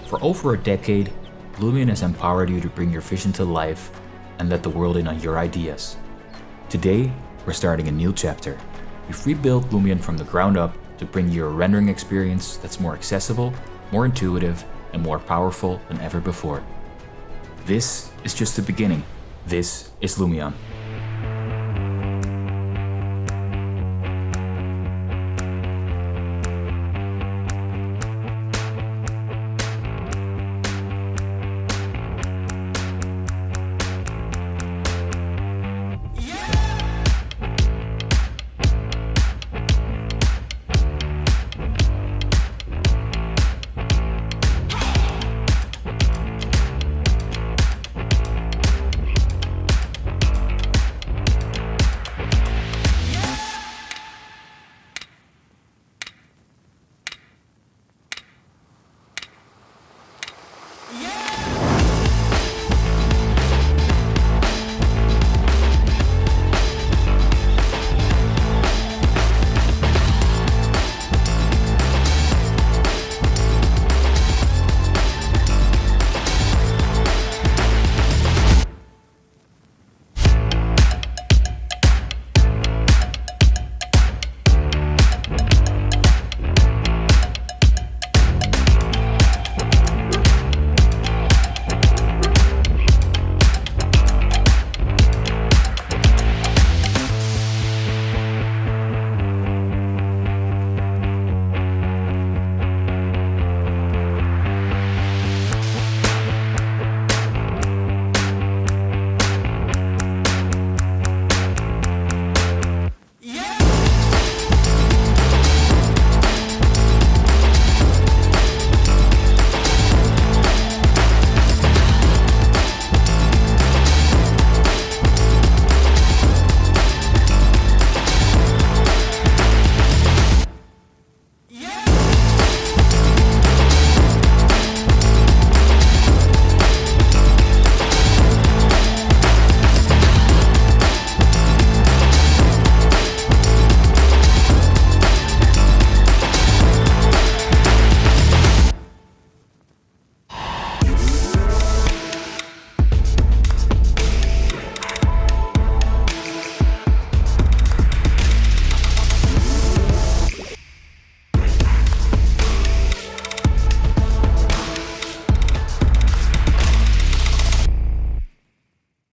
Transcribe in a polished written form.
For over a decade, Lumion has empowered you to bring your vision to life and let the world in on your ideas. Today, we're starting a new chapter. We've rebuilt Lumion from the ground up to bring you a rendering experience that's more accessible, more intuitive, and more powerful than ever before. This is just the beginning. This is Lumion.